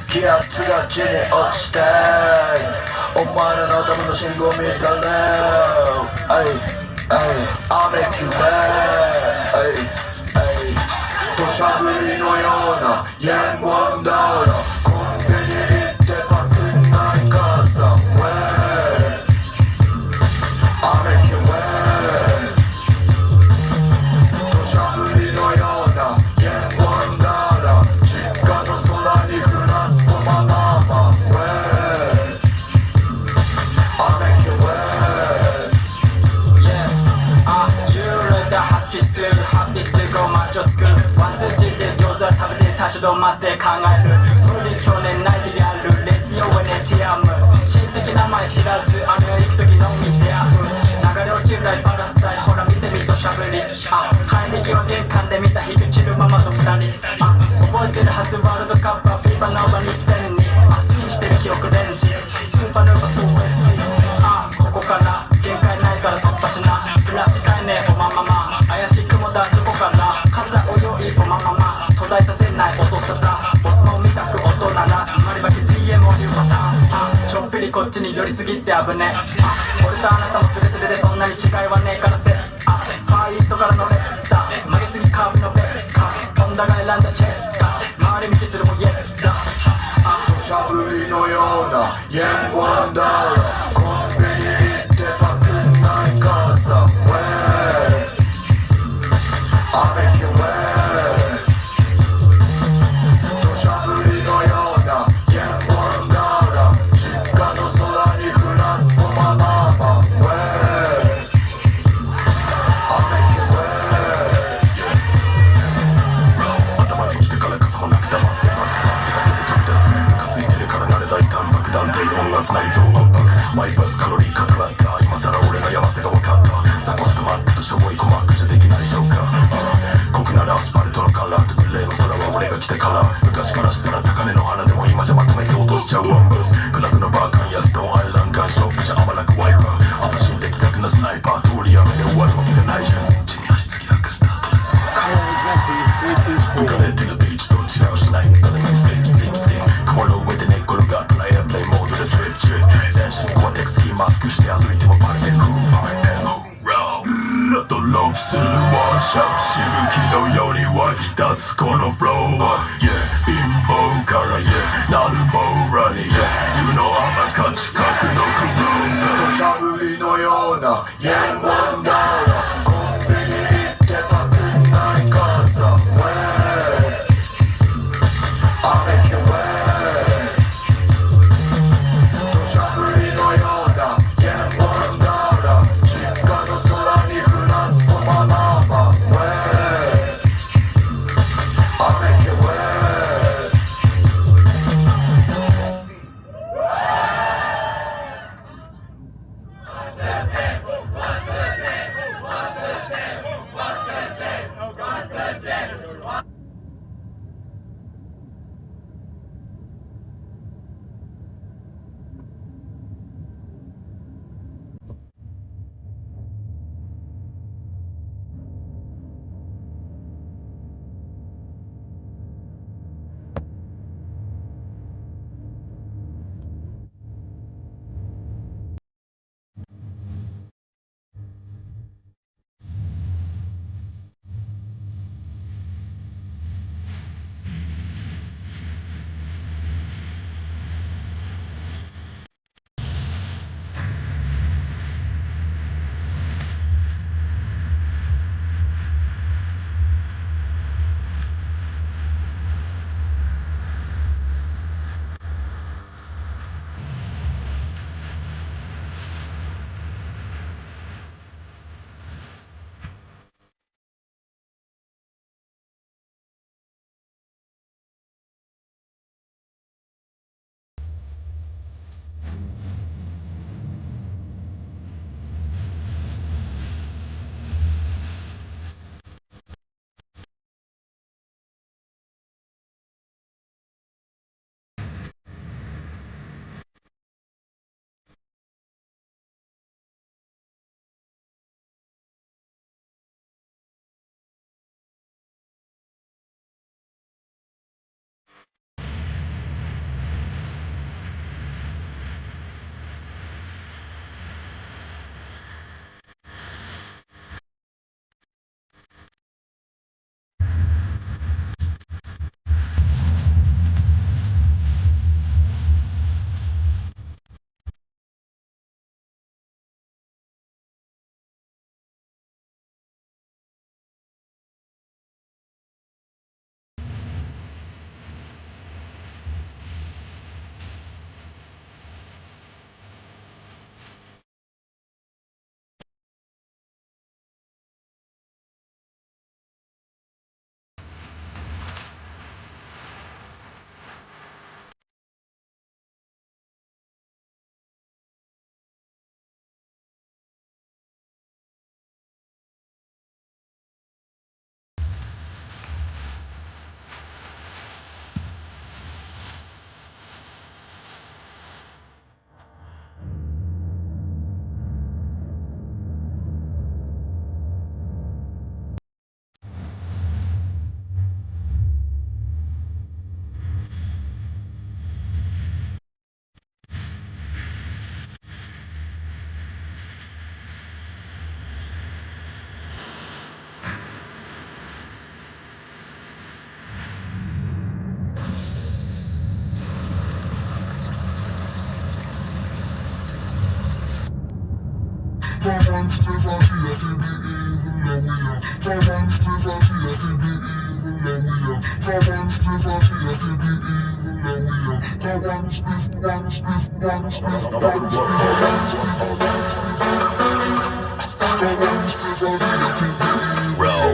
気圧が地に落ちてお前らの頭の信号見たれ雨きれ土砂降りのようなヤンワンダーラコンビニ行ってパクんないかさ雨きれ土砂降りのようなヤンワンダーラ実家の空に降らすコマナマ雨きれ従来だハスキースティールハッピースティールマッチョスクールワンツーチーで餃子食べて立ち止まって考える無理去年泣いてやるレスヨウエネティアム親戚名前知らずあれ行く時のみ出会う流れ落ちるライファラスサイほら見てみとしゃべり帰り際玄関で見た火口るママと二人覚えてるはずワールドカップはフィーバーナウバ2002チンしてる記憶レンジスーパーヌーバーソーウェイここから限界ないから突破しなフラッシュタイネーフォマママ怪しい雲だそこから風泳いフォマママ途絶えさせない音沙汰ボスの見たく音鳴らすマリバキ ZM を言うパターンちょっぴりこっちに寄りすぎて危ね俺とあなたもスレスレでそんなに違いはねえからせファーイーストからのレッダー曲げすぎカーブのベッカーホンダが選んだチェスター回り道するもイエスだ土砂降りのようなヤンワンダーラコンビニ行ってパクんないかさ雨きれ土砂降りのようなヤンワンダーラ実家の空に降らすコマナマ雨きれ頭に来てから傘もなく黙ってバック飛び出すムカついてるから慣れたい単爆弾低音圧内臓圧迫マイパスカロリー固まった今さら俺のヤマせが分かったザコストマックとしょぼい鼓膜じゃできない消化濃くなるアスファルトのカラーとグレーの空は俺が来てから昔からしたら高値の花でも今じゃまとめて落としちゃうワンブースクラブのバーカンやストーンアイランガンショップじゃ甘らくワイパー朝死んで的確なスナイパー通り雨で終わるわけがないじゃん地に足つき焼くスタートです浮かれてるビーチと違うしない抜かれないスリープスリープスリープ雲の上で寝っ転がったらエアプレイモードでトリップトリップ全身コアテックスキーマスクして歩いてもバレてるドロップするワンショットしぶきのように湧き立つこのフロー Yeah 貧乏から Yeah なるボーラに Yeah You know I'm a 価値格のクローズ土砂降りのような Yeah ワンダーラコンビニ行ってパクんないかさ雨きれ土砂降りのような Yeah ワンダーラ実家の空に降らすコマナマ雨きれ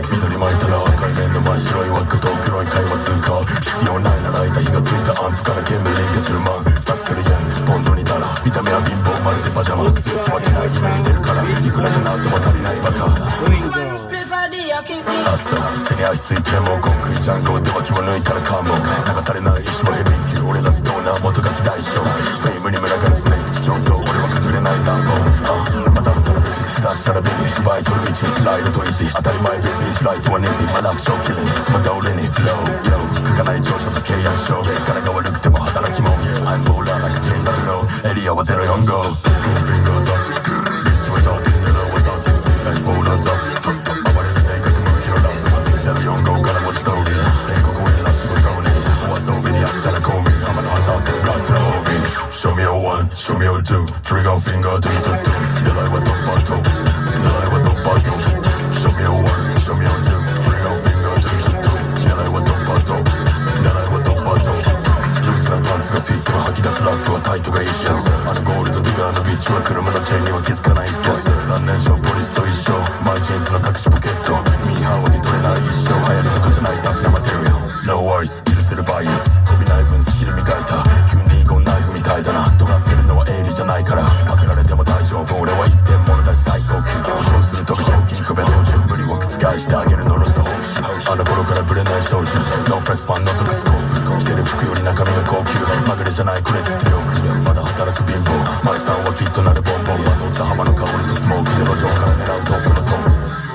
緑巻いたら赤い面の真っ白い輪っかと黒い会話通過必要ないならいた火がついたアンプから煙が充満サクセルやポンドにだら見た目は貧乏まるでパジャマつばけない夢見てるからいくらかなっても足りないバカ朝背に足ついてもコンクリジャンゴでは気を抜いたらカモ流されない意志はヘビー級俺らストーナー元書き大将フェイムに群がるスネークス上等俺は隠れない暖房またスタラビリ出したらビリバイトルイチライドとイージー当たり前ベースにフライトはネジまだショーキリンつまった俺にフローヨー書かない長所と契約書柄が悪くても働きもん I'm baller like a Kザルローエリアは045 Fingers up ビッチは当店狙うは当然水来フォーラーズアップ暴れる性格無比のラップは045から文字通り全国へら仕事にお遊びに飽きたらコーミー浜の朝鮮ブラックなホーミー Show me your one, show me your two Trigger finger ドゥドゥドゥ狙いはトッパート狙いはトッパート Show me your one, show me your two Trigger finger ドゥドゥドゥ狙いはトッパート狙いはトッパートルーズなパンツがフィットの吐き出すラップはタイトが一緒あのゴールドディガーのビッチは車のチェーンには気づかない一歩残念症ポリスと一緒マイジーンズの隠しポケットミーハーは手取れない一生流行りとかじゃないタフなマテリアル No worries 許せるバイアスこびない分スキル磨いた急にゴンナイフみたいだな尖ってるのは鋭利じゃないからパクられても大丈夫俺は一点物だし最高級どうするとか賞金首道中無理を覆してあげるのろした報酬あの頃からブレない少女ノーフェスパン覗くスコープ着てる服より中身が高級まぐれじゃないこれ実力まだ働く貧乏マイさんはきっとなるボンボンまとった浜の香りとスモークで路上から狙うトップのトップ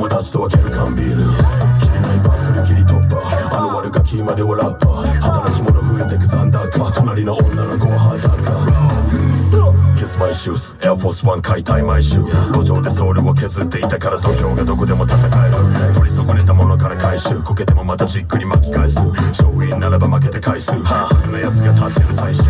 友達と分ける缶ビール切りないバッフル切り突破あの悪ガキまではラッパー働き者増えてくザンダーカ隣の女の子はハーダーカKiss my shoes Air Force One 買いたい毎週路上でソウルを削っていたから土俵がどこでも戦える取り損ねたものから回収こけてもまたじっくり巻き返す勝因ならば負けて回数ハーフなやつが立ってる最終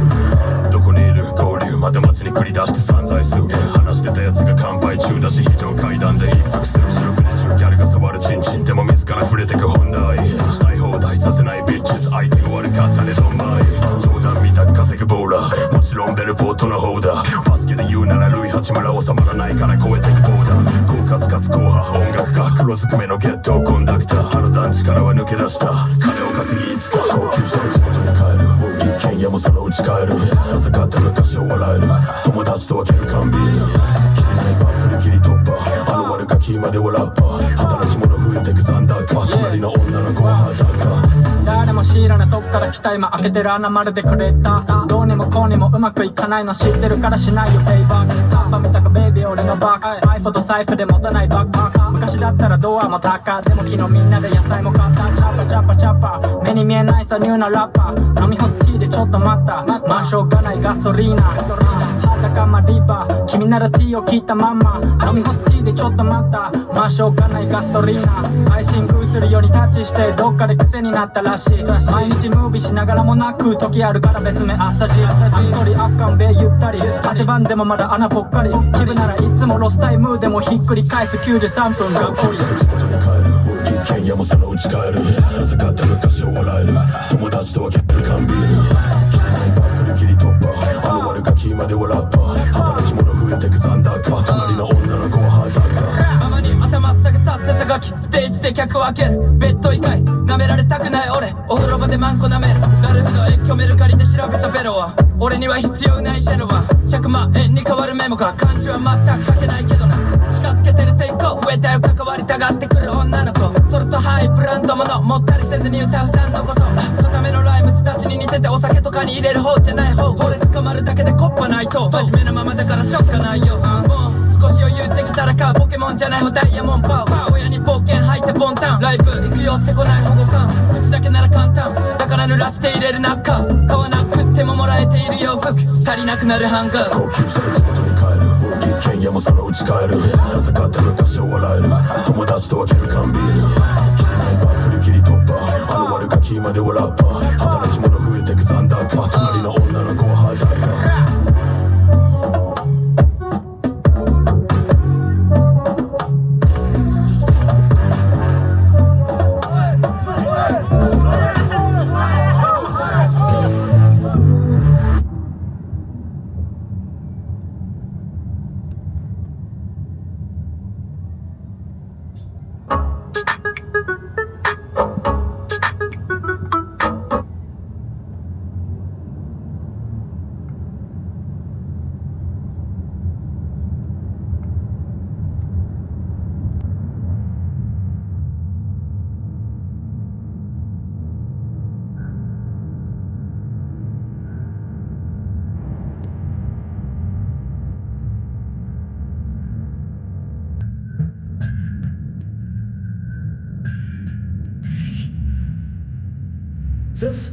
どこにいる合流また街に繰り出して散財数話してたやつが乾杯中だし非常階段で一服する白くじ中ギャルが触るチンチンでも自ら触れてく本題したい放題させないビッチズ相手が悪かったねどんまい冗談みたく稼ぐボーラーもちろんベルフォートの方だバスケで言うならルイ八村収まらないから超えてくボーダー狡猾かつ硬派音楽家黒ずくめのゲットコンダクターあの団地からは抜け出した金を稼ぎいつか高級車で地元に帰る一軒家もそのうち帰るダサかった昔を笑える友達と分ける缶ビール切りないバッフル切り突破あの悪ガキまではラッパー働き者増えてくザンダーカ隣の女の子はハーダーカ誰も知らないとこから来た今開けてる穴まるでくれたどうにもこうにもうまくいかないの知ってるからしないよペイバックタッパ見たかベイビー俺のバカアイフォと財布で持たないバックパー昔だったらドアも高でも昨日みんなで野菜も買ったチャッパチャッパチャッパ目に見えないさニューなラッパー飲み干すティーでちょっと待ったまあしょうがないガソリーナ裸まリバー君ならティーを切ったまんま飲み干すティーでちょっと待ったまあしょうがないガソリーナ配信空するようにタッチしてどっかで癖になったらしい毎日ムービーしながらもなく時あるから別名朝ジアンソリあっかんべゆったり汗ばんでもまだ穴ぽっかり気分ならいつもロスタイムでもひっくり返す93分が高級車で地元に帰る一軒家もそのうち帰るダサかった昔を笑える友達と分ける缶ビール切りないバッフル切り突破あの悪ガキまではラッパー働き者増えてくザンダーカ隣の女の子はハーダーカママに頭下げさせたガキステージで客を開けるベッド以外舐められたくない俺お風呂マンコ舐めるラルフの越境メルカリで調べたベロは俺には必要ないシェロは100万円に変わるメモか漢字は全く書けないけどな近づけてる成功増えたよ関わりたがってくる女の子ソルトハイブランドものもったりせずに歌う普段のこと固めのライムスたちに似ててお酒とかに入れる方じゃない方俺捕まるだけでコッパないと真面目なままだからショックないよもう少し余裕できたらかポケモンじゃない方ダイヤモンドパワー親に冒険入ってボンタンライブ行くよってこない保護感口だけなら簡単だから濡らして入れる中買わなくってももらえている洋服足りなくなるハンガー高級車で地元に帰る一軒家もそのうち帰るなぜかってる多少笑える友達と分ける缶ビール切りないバッフル切り突破あの悪ガキまではラッパー働き者増えてく残高隣の女の子は裸This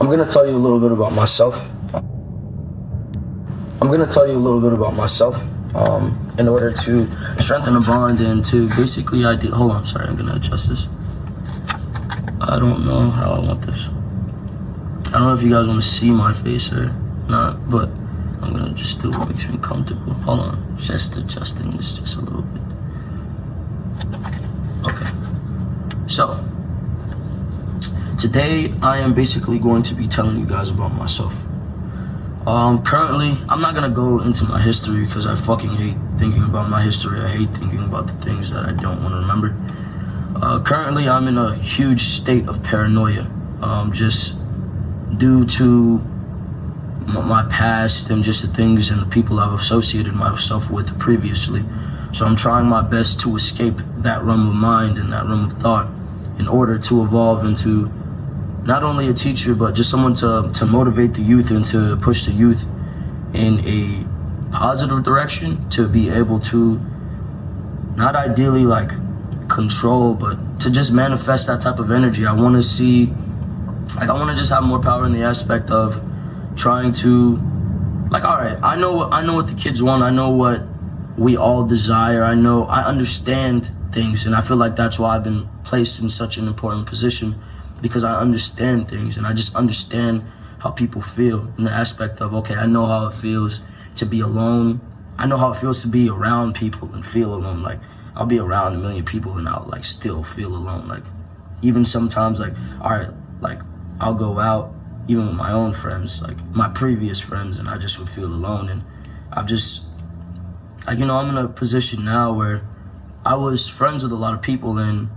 I'm gonna tell you a little bit about myself. In order to strengthen a bond and to basically hold on, sorry, I'm gonna adjust this. I don't know how I want this. I don't know if you guys want to see my face or not, but I'm gonna just do what makes me comfortable. Hold on, just adjusting this just a little bit. Okay, so today I am basically going to be telling you guys about myself. Currently, I'm not gonna go into my history because I fucking hate thinking about my history. I hate thinking about the things that I don't want to remember. Currently, I'm in a huge state of paranoia, just due to my past and just the things and the people I've associated myself with previously. So I'm trying my best to escape that realm of mind and that realm of thought in order to evolve into not only a teacher, but just someone to motivate the youth and to push the youth in a positive direction, to be able to not ideally like control, but to just manifest that type of energy. I want to see like I want to just have more power in the aspect of trying to, like, all right, I know what the kids want. I know what we all desire. I understand things, and I feel like that's why I've been placed in such an important position, because I understand things, and I just understand how people feel in the aspect of, okay, I know how it feels to be alone. I know how it feels to be around people and feel alone. Like, I'll be around a million people and I'll like still feel alone. Like, even sometimes, like, all right, like I'll go out even with my own friends, like my previous friends, and I just would feel alone. And I've just, like, you know, I'm in a position now where I was friends with a lot of people and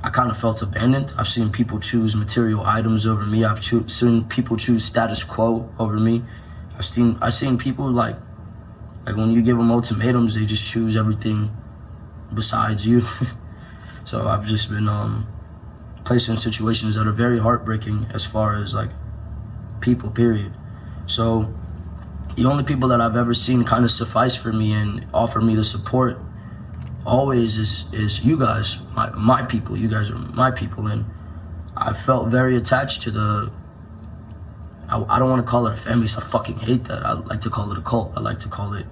I kind of felt abandoned. I've seen people choose material items over me. I've seen people choose status quo over me. I've seen people like when you give them ultimatums, they just choose everything besides you. So I've just been placed in situations that are very heartbreaking as far as like people, period. So the only people that I've ever seen kind of suffice for me and offer me the support always is you guys, my people. You guys are my people, and I felt very attached to the, I don't want to call it a family, so I fucking hate that. I like to call it a cult. I like to call it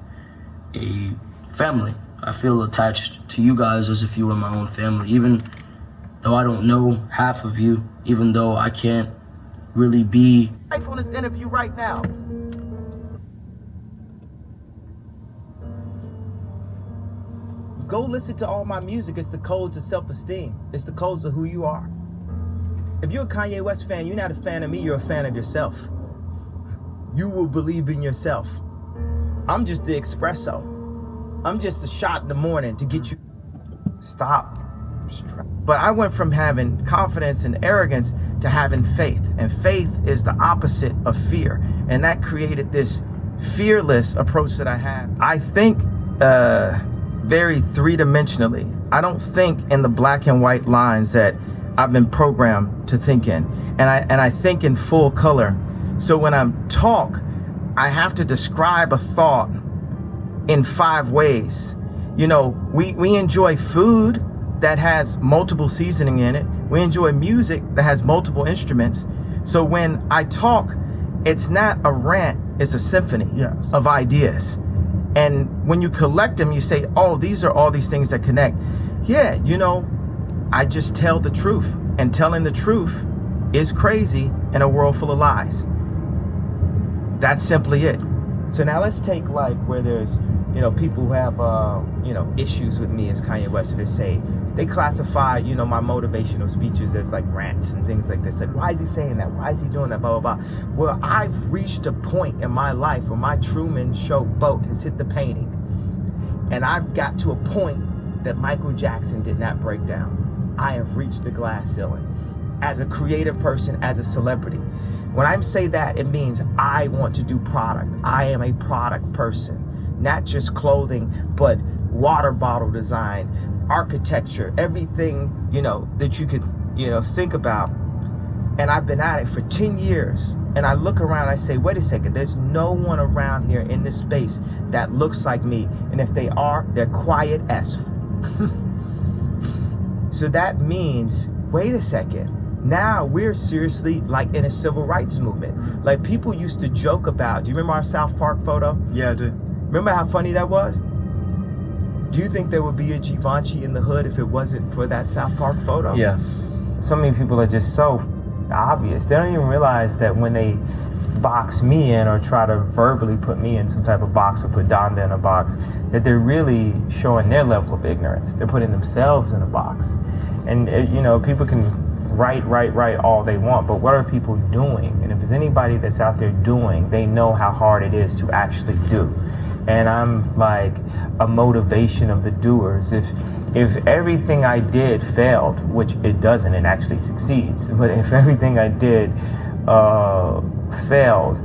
a family. I feel attached to you guys as if you were my own family, even though I don't know half of you, even though I can't really be life on this interview right now. Go listen to all my music. It's the codes of self-esteem. It's the codes of who you are. If you're a Kanye West fan, you're not a fan of me, you're a fan of yourself. You will believe in yourself. I'm just the espresso. I'm just a shot in the morning to get you. Stop. But I went from having confidence and arrogance to having faith. And faith is the opposite of fear. And that created this fearless approach that I have. I think very three-dimensionally. I don't think in the black and white lines that I've been programmed to think in. And I think in full color. So when I talk, I have to describe a thought in 5 ways. You know, we enjoy food that has multiple seasoning in it. We enjoy music that has multiple instruments. So when I talk, it's not a rant, it's a symphony of ideas. And when you collect them, you say, oh, these are all these things that connect. Yeah, you know, I just tell the truth. And telling the truth is crazy in a world full of lies. That's simply it. So now let's take like where there's, you know, people who have, you know, issues with me as Kanye West. They say, they classify, you know, my motivational speeches as like rants and things like this. Like, why is he saying that? Why is he doing that? Blah, blah, blah. Well, I've reached a point in my life where my Truman Show boat has hit the painting. And I've got to a point that Michael Jackson did not break down. I have reached the glass ceiling. As a creative person, as a celebrity. When I say that, it means I want to do product. I am a product person. Not just clothing, but water bottle design, architecture, everything, you know, that you could, you know, think about. And I've been at it for 10 years. And I look around, I say, wait a second, there's no one around here in this space that looks like me. And if they are, they're quiet as So that means, wait a second. Now we're seriously like in a civil rights movement. Like people used to joke about, do you remember our South Park photo? Yeah, I do. Remember how funny that was? Do you think there would be a Givenchy in the hood if it wasn't for that South Park photo? Yeah. So many people are just so obvious. They don't even realize that when they box me in or try to verbally put me in some type of box or put Donda in a box, that they're really showing their level of ignorance. They're putting themselves in a box. And, you know, people can write all they want, but what are people doing? And if there's anybody that's out there doing, they know how hard it is to actually do. And I'm like a motivation of the doers. If everything I did failed, which it doesn't, it actually succeeds, but if everything I did failed,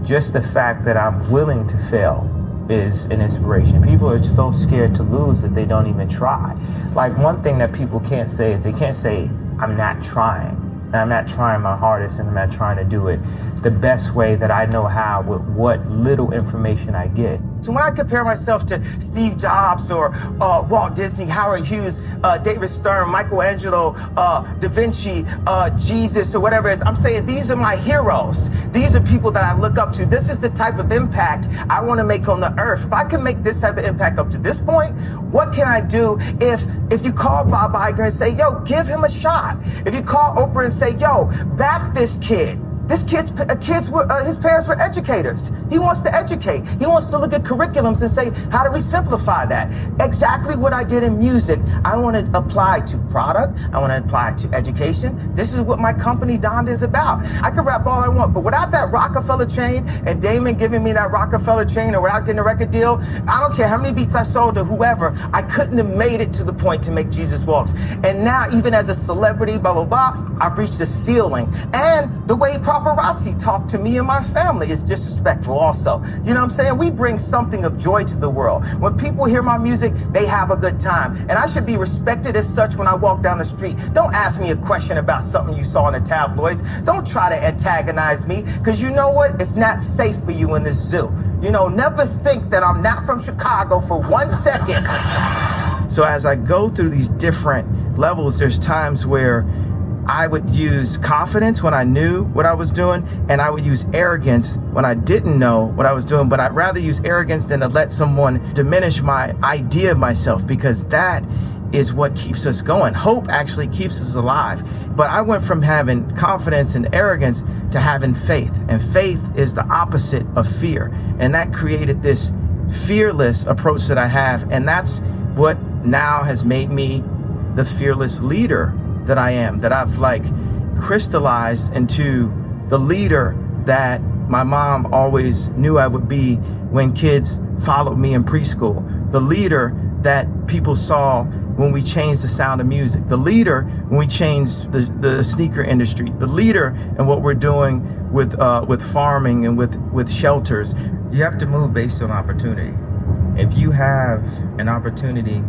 just the fact that I'm willing to fail is an inspiration. People are so scared to lose that they don't even try. Like one thing that people can't say is they can't say, I'm not trying. And I'm not trying my hardest and I'm not trying to do it the best way that I know how with what little information I get. So when I compare myself to Steve Jobs or Walt Disney, Howard Hughes, David Stern, Michelangelo, Da Vinci, Jesus, or whatever it is, I'm saying these are my heroes. These are people that I look up to. This is the type of impact I want to make on the earth. If I can make this type of impact up to this point, what can I do if you call Bob Iger and say, yo, give him a shot? If you call Oprah and say, yo, back this kid. His parents were educators. He wants to educate. He wants to look at curriculums and say, how do we simplify that? Exactly what I did in music. I want to apply to product. I want to apply to education. This is what my company Donda is about. I can rap all I want, but without that Rockefeller chain and Damon giving me that Rockefeller chain or without getting a record deal, I don't care how many beats I sold to whoever, I couldn't have made it to the point to make Jesus Walks. And now, even as a celebrity, blah, blah, blah, I've reached a ceiling. And the way paparazzi talk to me and my family is disrespectful also. You know what I'm saying? We bring something of joy to the world. When people hear my music, they have a good time. And I should be respected as such when I walk down the street. Don't ask me a question about something you saw in the tabloids. Don't try to antagonize me, because you know what? It's not safe for you in this zoo. You know, never think that I'm not from Chicago for 1 second. So as I go through these different levels, there's times where I would use confidence when I knew what I was doing, and I would use arrogance when I didn't know what I was doing. But I'd rather use arrogance than to let someone diminish my idea of myself, because that is what keeps us going. Hope actually keeps us alive. But I went from having confidence and arrogance to having faith, and faith is the opposite of fear. And that created this fearless approach that I have, and that's what now has made me the fearless leader that I am, that I've crystallized into the leader that my mom always knew I would be when kids followed me in preschool, the leader that people saw when we changed the sound of music, the leader when we changed the sneaker industry, the leader in what we're doing with farming and with shelters. You have to move based on opportunity. If you have an opportunity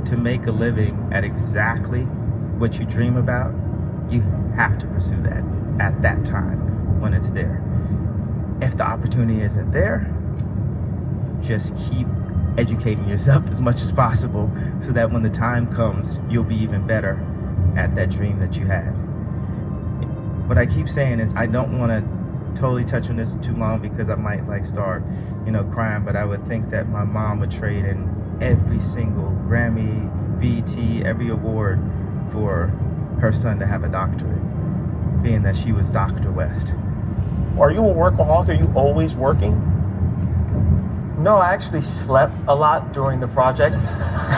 to make a living at exactly what you dream about, you have to pursue that at that time when it's there. If the opportunity isn't there, just keep educating yourself as much as possible so that when the time comes, you'll be even better at that dream that you had. What I keep saying is, I don't want to totally touch on this too long because I might start, crying, but I would think that my mom would trade in every single Grammy, BET, every award for her son to have a doctorate, being that she was Dr. West. Are you a workaholic? Are you always working? No, I actually slept a lot during the project.